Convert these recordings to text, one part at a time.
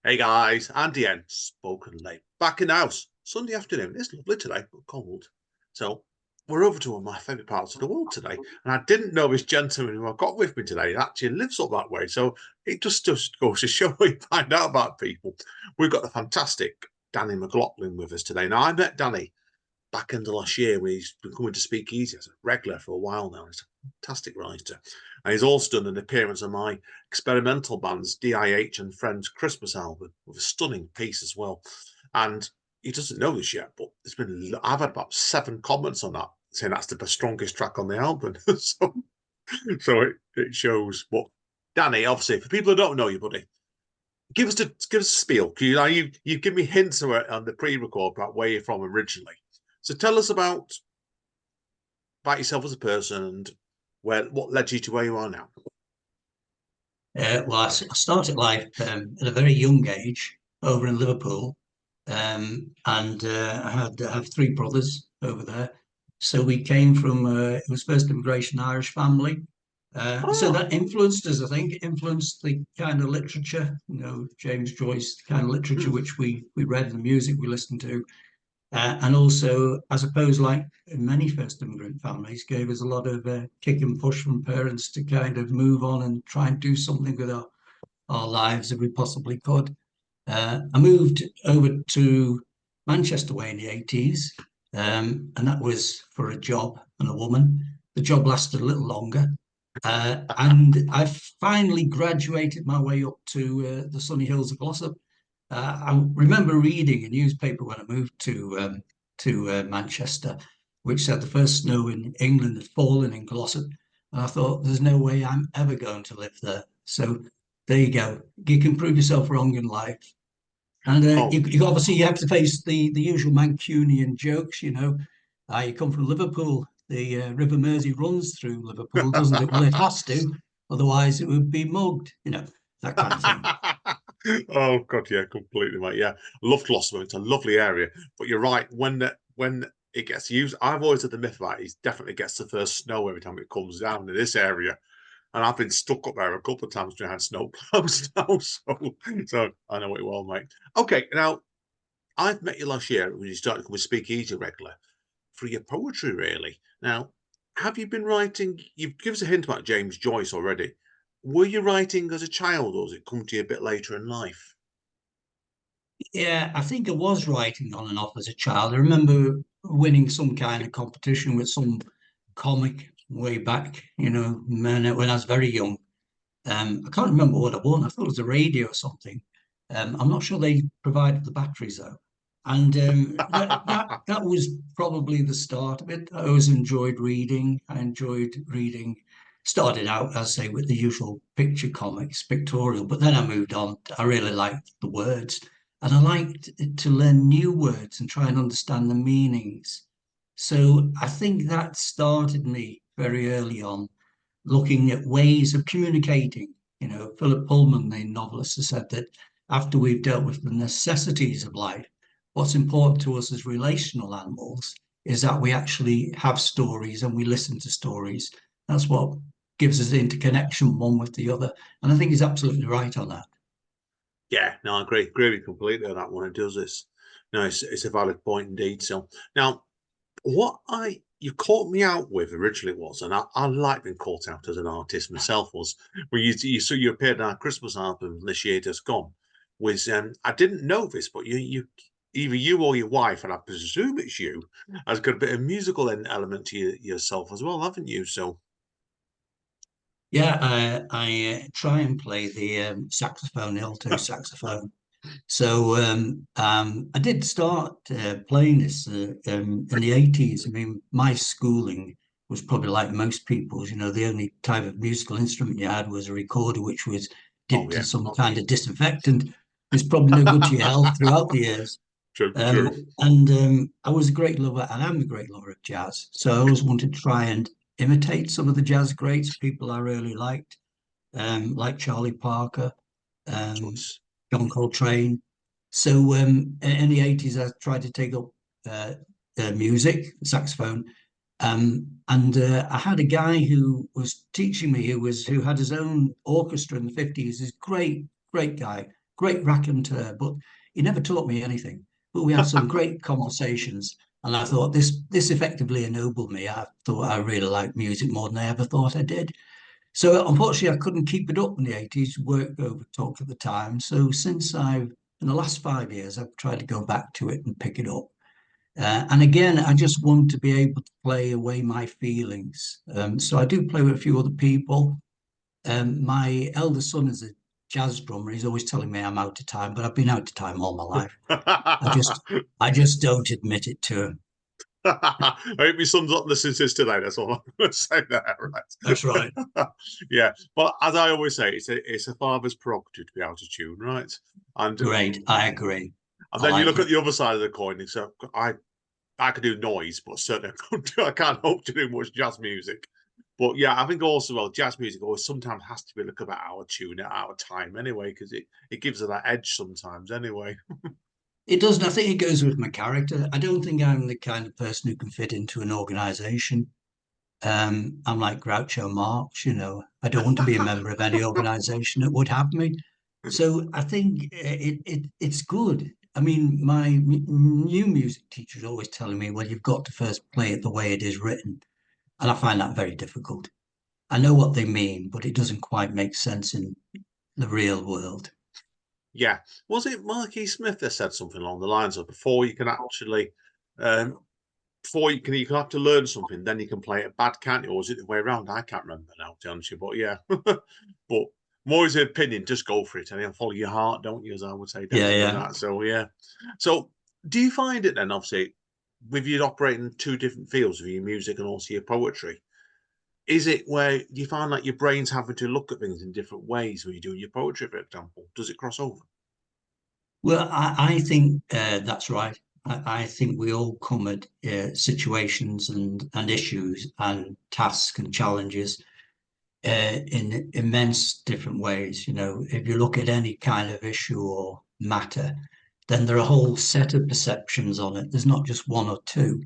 Hey guys, Andy N, spoken late. Back in the house. Sunday afternoon. It's lovely today, but cold. So we're over to one of my favourite parts of the world today. And I didn't know this gentleman who I got with me today actually lives up that way. So it just goes to show you find out about people. We've got the fantastic Danny McLoughlin with us today. Now I met Danny back in the last year when he's been coming to speak easy as a regular for a while now. He's a fantastic writer. And he's also done an appearance on my experimental band's DIH and Friends Christmas album with a stunning piece as well. And he doesn't know this yet, but I've had about 7 comments on that saying that's the strongest track on the album. so it shows. But Danny, obviously, for people who don't know you, buddy, give us a spiel. You give me hints on the pre-record about where you're from originally. So tell us about yourself as a person and what led you to where you are now. Well, I started life at a very young age over in Liverpool, and I have 3 brothers over there. So we came from it was first immigration Irish family. So that influenced us, I think, influenced the kind of literature, James Joyce, the kind of literature which we read and the music we listened to. And also, I suppose, like many first immigrant families, gave us a lot of kick and push from parents to kind of move on and try and do something with our lives if we possibly could. I moved over to Manchester way in the 80s, and that was for a job and a woman. The job lasted a little longer. And I finally graduated my way up to the sunny hills of Glossop. I remember reading a newspaper when I moved to Manchester, which said the first snow in England had fallen in Glossop. And I thought, there's no way I'm ever going to live there. So there you go. You can prove yourself wrong in life. And you obviously you have to face the usual Mancunian jokes, you come from Liverpool. The River Mersey runs through Liverpool, doesn't it? Well, it has to, otherwise it would be mugged, that kind of thing. Oh God, yeah, completely, mate. Yeah, love Glossop. It's a lovely area, but you're right. When it gets used, I've always had the myth about it definitely gets the first snow every time it comes down in this area, and I've been stuck up there a couple of times when I had snow plows now, so I know it well, mate. Okay, now I've met you last year when you started to come and speak easy regular for your poetry, really. Now, have you been writing? You've given us a hint about James Joyce already. Were you writing as a child, or has it come to you a bit later in life? Yeah, I think I was writing on and off as a child. I remember winning some kind of competition with some comic way back, when I was very young. I can't remember what I won. I thought it was a radio or something. I'm not sure they provided the batteries though. And that was probably the start of it. I always enjoyed reading. I enjoyed reading. Started out, as I say, with the usual picture comics, pictorial, but then I moved on. I really liked the words, and I liked to learn new words and try and understand the meanings. So I think that started me very early on, looking at ways of communicating. Philip Pullman, the novelist, has said that after we've dealt with the necessities of life, what's important to us as relational animals is that we actually have stories and we listen to stories. That's what gives us the interconnection one with the other. And I think he's absolutely right on that. Yeah, no, I agree with you completely on that one. It does this. No, it's a valid point indeed. So now, you caught me out with originally was, and I like being caught out as an artist myself, was when you appeared on our Christmas album this year just gone. Was I didn't know this, but you either you or your wife, and I presume it's you, has got a bit of musical element to yourself as well, haven't you? So Yeah, I try and play the saxophone, the alto saxophone. So I did start playing this in the 80s. I mean, my schooling was probably like most people's. The only type of musical instrument you had was a recorder, which was dipped in some kind of disinfectant. It's probably no good to your health throughout the years. True. And I was a great lover, and I'm a great lover of jazz. So I always wanted to try and imitate some of the jazz greats, people I really liked, like Charlie Parker, John Coltrane. So in the 80s, I tried to take up music, saxophone. And I had a guy who was teaching me who had his own orchestra in the 50s. This great guy, great raconteur, but he never taught me anything. But we had some great conversations, and I thought this effectively ennobled me. I thought I really liked music more than I ever thought I did. So unfortunately, I couldn't keep it up in the 80s. Work overtook at the time. So in the last 5 years, I've tried to go back to it and pick it up. And again, I just want to be able to play away my feelings. So I do play with a few other people. My elder son is a jazz drummer. He's always telling me I'm out of time, but I've been out of time all my life. I just don't admit it to him. I hope your son's not listening to this today. That's all I'm going to say there, right? That's right. Yeah, but as I always say, it's a father's prerogative to be out of tune, right? And Great. I agree. and I then you like look it. at the other side of the coin. And so I can do noise, but certainly I can't hope to do much jazz music. But yeah, I think also jazz music always sometimes has to be a little bit out of tune, out of time anyway, because it gives it that edge sometimes anyway. It doesn't. I think it goes with my character. I don't think I'm the kind of person who can fit into an organization. I'm like Groucho Marx, you know. I don't want to be a member of any organization that would have me. So I think it's good. I mean, my new music teacher is always telling me, well, you've got to first play it the way it is written. And I find that very difficult. I know what they mean, but it doesn't quite make sense in the real world. Yeah, was it Marky Smith that said something along the lines of before you can actually, before you can have to learn something, then you can play it bad, can't you? Or was it the way around? I can't remember now, to be honest with you. But yeah, but more is an opinion. Just go for it and follow your heart, don't you? As I would say, Yeah, definitely yeah. that. So yeah. So do you find it then? Obviously, with you operating two different fields of your music and also your poetry, is it where you find like your brain's having to look at things in different ways when you're doing your poetry, for example? Does it cross over? Well, I think that's right. I think we all come at situations and issues and tasks and challenges in immense different ways. You know, if you look at any kind of issue or matter, then there are a whole set of perceptions on it. There's not just one or two.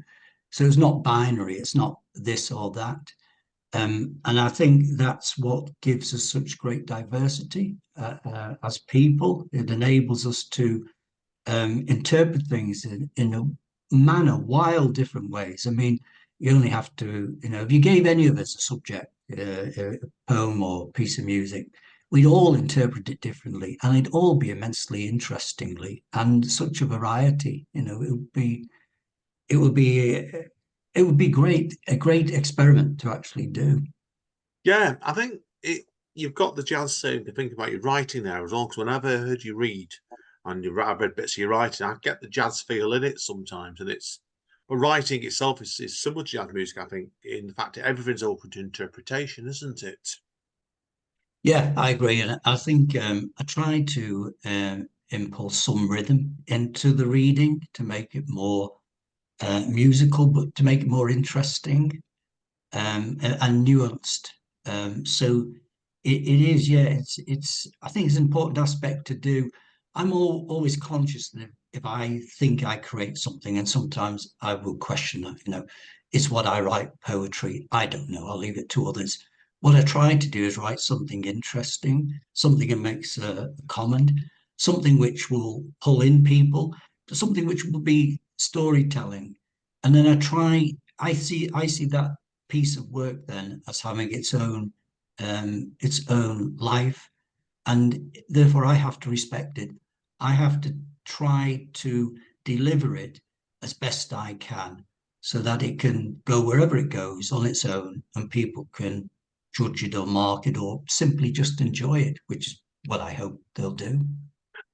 So it's not binary. It's not this or that. And I think that's what gives us such great diversity as people. It enables us to interpret things in a manner, wild different ways. I mean, you only have to, you know, if you gave any of us a subject, a poem or piece of music, we'd all interpret it differently, and it'd all be immensely interestingly and such a variety. You know, it would be, it would be great, a great experiment to actually do. Yeah, I think you've got the jazz saying to think about your writing there as well. Because whenever I heard you read, and I've read bits of your writing, I get the jazz feel in it sometimes, and it's but writing itself is similar to jazz music. I think in the fact that everything's open to interpretation, isn't it? Yeah, I agree. And I think I try to impulse some rhythm into the reading to make it more musical, but to make it more interesting and nuanced. So it is, yeah. It's. I think it's an important aspect to do. I'm always conscious that if I think I create something, and sometimes I will question that. You know, is what I write poetry? I don't know. I'll leave it to others. What I try to do is write something interesting, something that makes a comment, something which will pull in people, something which will be storytelling, and then I see that piece of work then as having its own life, and therefore I have to respect it. I have to try to deliver it as best I can so that it can go wherever it goes on its own and people can judge it or mark it or simply just enjoy it, which is what I hope they'll do.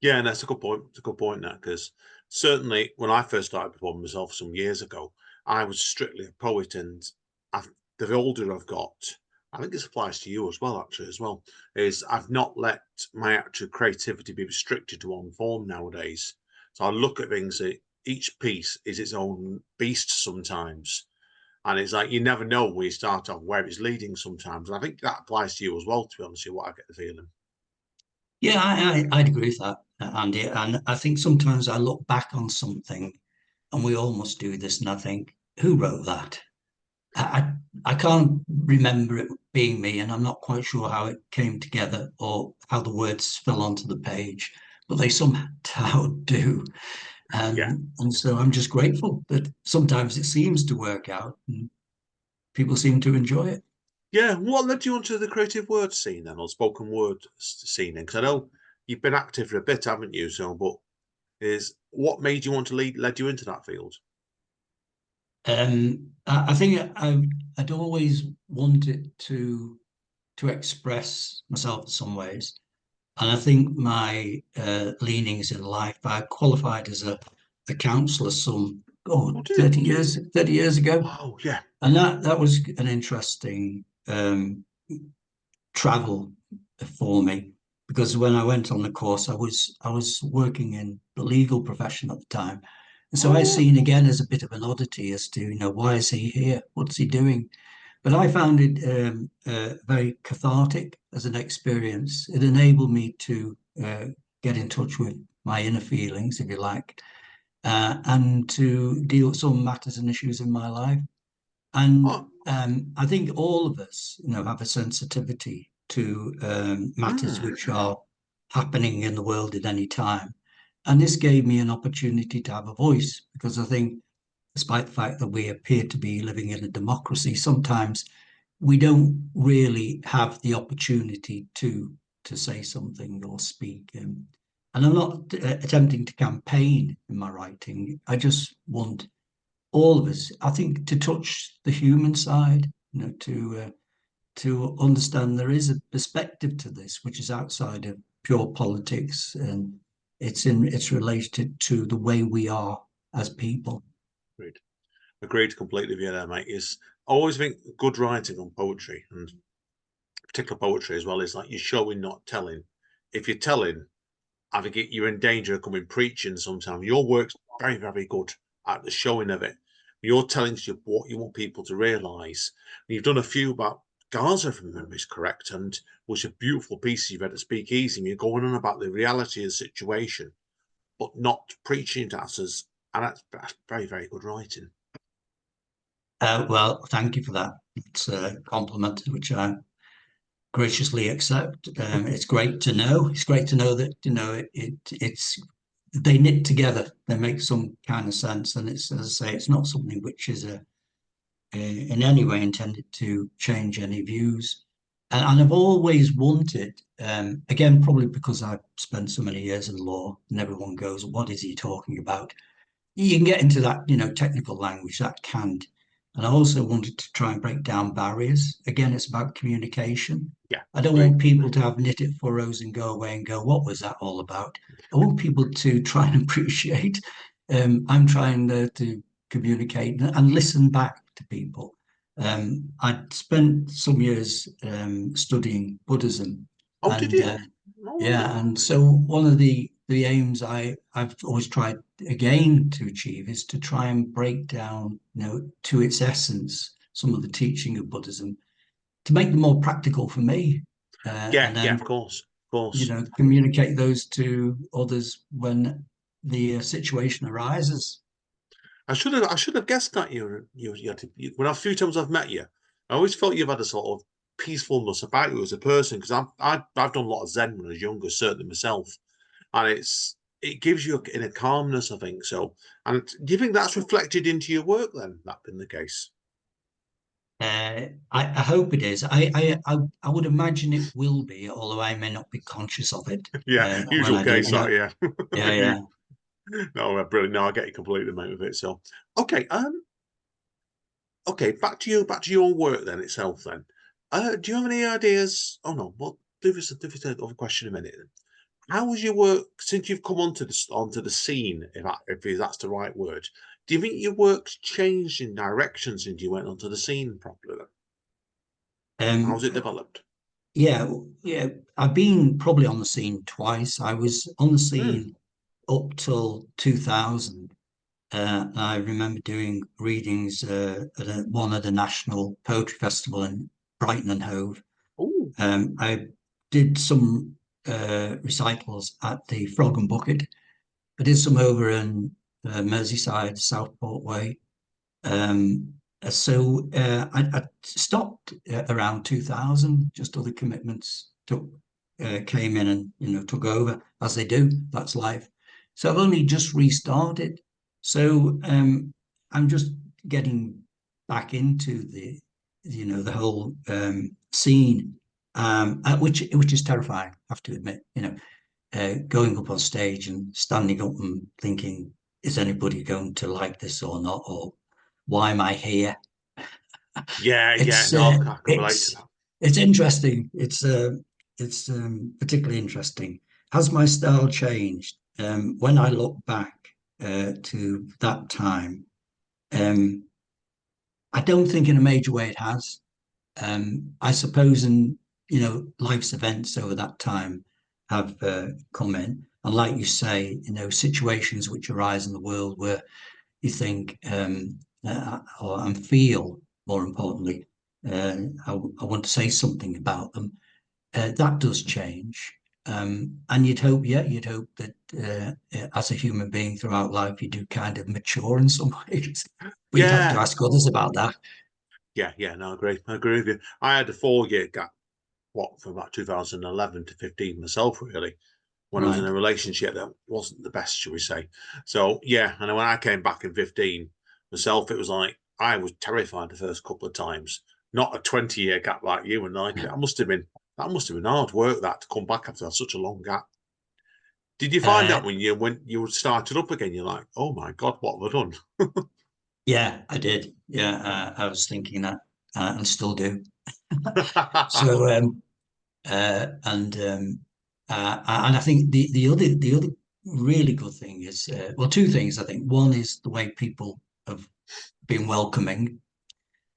Yeah, and that's a good point. It's a good point that because certainly when I first started performing myself some years ago, I was strictly a poet, and I've, the older I've got, I think this applies to you as well. Actually, as well, is I've not let my actual creativity be restricted to one form nowadays. So I look at things that each piece is its own beast sometimes, and it's like you never know where you start off where it's leading sometimes. And I think that applies to you as well. To be honest with you, what I get the feeling. Yeah, I'd agree with that, Andy. And I think sometimes I look back on something and we all must do this, and I think, who wrote that? I, I can't remember it being me, and I'm not quite sure how it came together or how the words fell onto the page. but they somehow do. Yeah. And so I'm just grateful that sometimes it seems to work out and people seem to enjoy it. Yeah. What led you onto the creative word scene then, or spoken word scene? Because I know you've been active for a bit, haven't you? So, but is what made you want to led you into that field? I think I'd always wanted to express myself in some ways. And I think my leanings in life, I qualified as a counsellor some, Oh, 30 years ago. oh yeah. And that was an interesting travel for me because when I went on the course, I was working in the legal profession at the time. And so I Oh, seen again as a bit of an oddity as to, why is he here? What's he doing? But I found it very cathartic as an experience. It enabled me to get in touch with my inner feelings, if you like, and to deal with some matters and issues in my life. And oh, I think all of us, have a sensitivity to matters mm, which are happening in the world at any time. And this gave me an opportunity to have a voice because I think, despite the fact that we appear to be living in a democracy, sometimes we don't really have the opportunity to say something or speak. And I'm not attempting to campaign in my writing. I just want all of us, I think, to touch the human side, to understand there is a perspective to this which is outside of pure politics, and it's related to the way we are as people. agreed. Agreed completely with you there, mate. Is I always think good writing on poetry and particular poetry as well is like you're showing, not telling. If you're telling, I think you're in danger of coming preaching sometimes. Your work's very, very good at the showing of it. You're telling you what you want people to realise. You've done a few about Gaza, if memory is correct, and was a beautiful piece you've read at Speakeasy. You're going on about the reality of the situation, but not preaching to us. And that's very, very good writing. Well, thank you for that. It's a compliment which I graciously accept. It's great to know. It's great to know that it's they knit together. They make some kind of sense, and it's, as I say, it's not something which is in any way intended to change any views. And I've always wanted, again, probably because I've spent so many years in law, and everyone goes, "What is he talking about?" You can get into that, technical language, that canned. And I also wanted to try and break down barriers. Again, it's about communication. Yeah, I don't great. want people to have knitted furrows and go away and go, what was that all about? I want people to try and appreciate. I'm trying to communicate and listen back to people. I spent some years studying Buddhism, Oh, did and you? Oh, yeah, and so one of the aims I've always tried again to achieve is to try and break down, to its essence, some of the teaching of Buddhism to make them more practical for me, yeah, and yeah, then of course, of course. communicate those to others when the situation arises. I should have guessed that when a few times I've met you, I always felt you've had a sort of peacefulness about you as a person because I've done a lot of Zen when I was younger, certainly myself, and it gives you in a calmness, I think so. And do you think that's reflected into your work then? That been the case? I hope it is. I would imagine it will be, although I may not be conscious of it Yeah, when usual I do. case, that yeah. Yeah, yeah. No, brilliant. No, I get you completely, mate, with it. So, okay, okay, back to your work then itself. Then, do you have any ideas? Oh no, well, do this other question in a minute. How was your work since you've come onto the scene? If that's the right word, do you think your work's changed in direction since you went onto the scene properly? Then? How's Um, it developed? yeah, yeah. I've been probably on the scene twice. I was on the Hmm. scene up till 2000. I remember doing readings at one of the National Poetry Festival in Brighton and Hove. Oh, I did some recitals at the Frog and Bucket. I did some over in Merseyside, Southport Way. I stopped around 2000, just other commitments took came in and took over, as they do. That's life. So I've only just restarted. So I'm just getting back into the whole scene, which is terrifying. I have to admit, going up on stage and standing up and thinking, is anybody going to like this or not, or why am I here? Yeah, It's no, I can relate to it's that. it's interesting. It's particularly interesting. Has my style changed? When I look back to that time, um, I don't think in a major way it has. I suppose in life's events over that time have come in, and like you say, situations which arise in the world where you think and feel, more importantly, I want to say something about them. That does change. And you'd hope that as a human being throughout life, you do kind of mature in some ways. But you'd have to Yeah, ask others about that. no, I agree with you. I had a 4 year gap, from about 2011 to 15 myself, really, when I was in Right. a relationship that wasn't the best, shall we say. So, yeah, and when I came back in 15 myself, it was like I was terrified the first couple of times. Not a 20-year gap like you, and like that must have been hard work that to come back after such a long gap. Did you find Uh, that when you started up again, you're like, oh my God, what have I done? yeah, I did. Yeah, I was thinking that, and still do. So, and I think the other really good thing is, well, two things. I think one is the way people have been welcoming.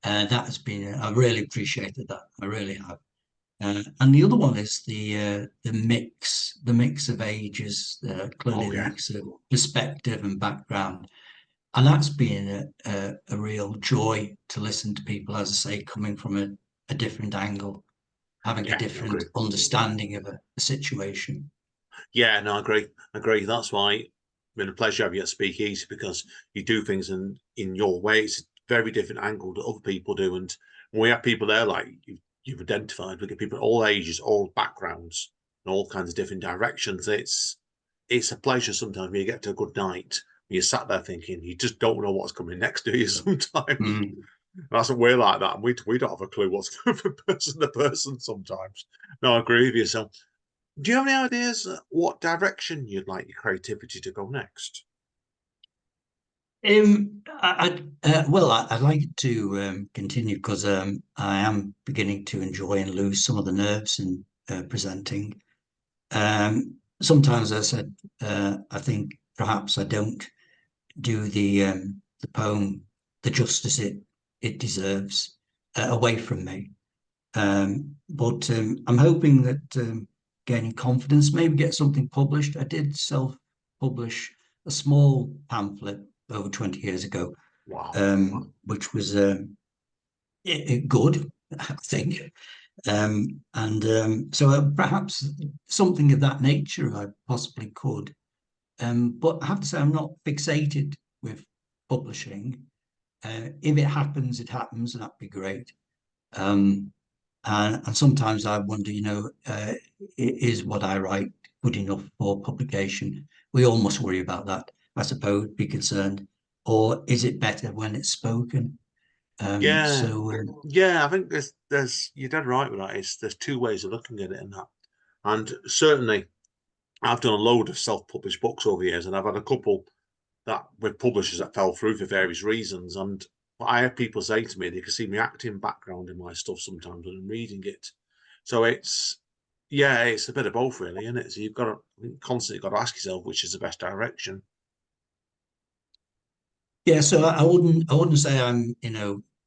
That has been, I really appreciated that. I really have. And the other one is the mix of ages, clearly Oh the yeah, mix of perspective and background. And that's been a real joy to listen to people, as I say, coming from a different angle, having a yeah, no, I different agree. understanding of a situation. Yeah, no, I agree. That's why it's been a pleasure having you at Speakeasy, because you do things in your way. It's a very different angle that other people do, and when we have people there like you've identified, we get people of all ages, all backgrounds, and all kinds of different directions. It's a pleasure sometimes when you get to a good night. You sat there thinking you just don't know what's coming next to you sometimes. Mm. That's what we're like that. And we don't have a clue what's going from person to person sometimes. No, I agree with you. So, do you have any ideas what direction you'd like your creativity to go next? I'd like to continue because I am beginning to enjoy and lose some of the nerves in presenting. Sometimes, as I said, I think perhaps I don't do the poem the justice it deserves away from me. But I'm hoping that gaining confidence, maybe get something published. I did self-publish a small pamphlet over 20 years ago, Wow. which was good, I think. And so perhaps something of that nature I possibly could. But I have to say, I'm not fixated with publishing. If it happens, it happens, and that'd be great. Um, and sometimes I wonder, is what I write good enough for publication? We all must worry about that, I suppose, be concerned. Or is it better when it's spoken? Yeah, So yeah. I think there's you're dead right with that. There's two ways of looking at it, and certainly I've done a load of self-published books over the years, and I've had a couple that with publishers that fell through for various reasons. And I have people say to me they can see my acting background in my stuff sometimes when I'm reading it. So it's a bit of both, really, isn't it? So you've got to constantly got to ask yourself which is the best direction. yeah, so I wouldn't say I'm,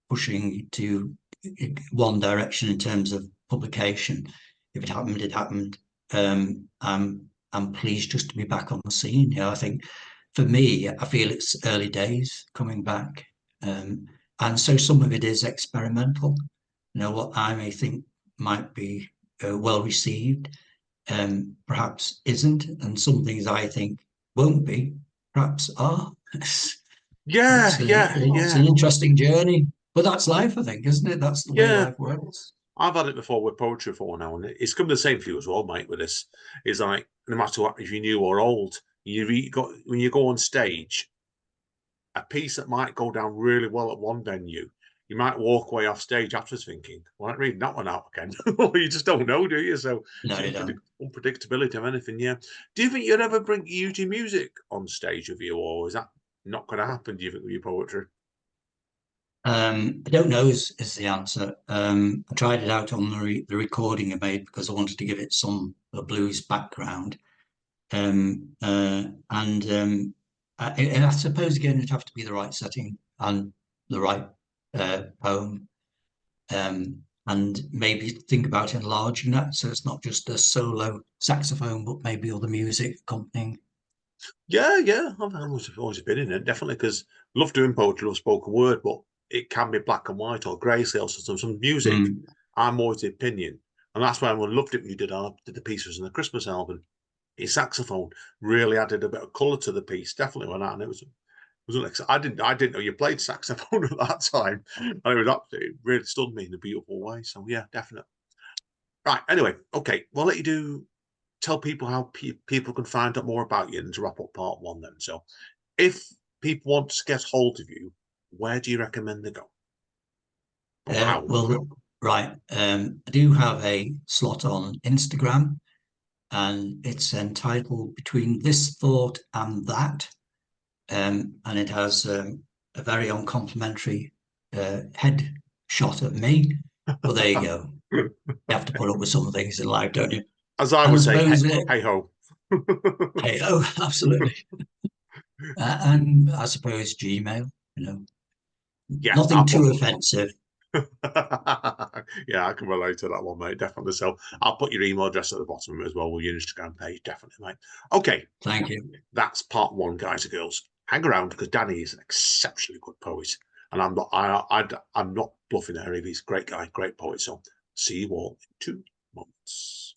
pushing to one direction in terms of publication. If it happened, it happened. I'm pleased just to be back on the scene. I think for me, I feel it's early days coming back. And so some of it is experimental. What I may think might be well received, perhaps isn't, and some things I think won't be, perhaps are. Yeah, It's yeah, it's yeah, an interesting journey, but that's life, I think, isn't it? That's the way yeah. life works. I've had it before with poetry for now, and it's come the same for you as well, mate. With this, it's like no matter what, if you're new or old, got when you go on stage, a piece that might go down really well at one venue, you might walk away off stage afterwards thinking, "Well, I'm reading that one out again." You just don't know, do you? So No, it's you don't. unpredictability of anything. Yeah. Do you think you'd ever use your music on stage with you, or is that not going to happen? Do you think with your poetry? I don't know is the answer. I tried it out on the recording I made because I wanted to give it some a blues background. And I suppose again it'd have to be the right setting and the right poem, and maybe think about enlarging that so it's not just a solo saxophone, but maybe other music accompanying. Yeah, yeah. I've always been in it, definitely, because I love doing poetry, love spoken word, but it can be black and white or grayscale. So some music, Mm. I'm always the opinion. And that's why I loved it when you did the pieces in the Christmas album. Your saxophone really added a bit of colour to the piece, definitely when that, and it was I didn't know you played saxophone at that time. And it really stunned me in a beautiful way. So yeah, definitely. Right, anyway, okay, we'll let you tell people how people can find out more about you and to wrap up part one then. So if people want to get hold of you, where do you recommend they go? Or how they Well, go? right. I do have a slot on Instagram, and it's entitled Between This Thought and That. And it has a very uncomplimentary head shot of me. But there you go. You have to put up with some things in life, don't you? As I And I would say, suppose, hey ho. hey, oh, absolutely. And I suppose Gmail, you know, Yes, nothing too offensive. yeah, I can relate to that one, mate. Definitely. So I'll put your email address at the bottom as well with your Instagram page. Definitely, mate. Okay, Thank you. that's part one, guys and girls. Hang around because Danny is an exceptionally good poet, and I'm not bluffing there. He's a great guy, great poet. So see you all in 2 months.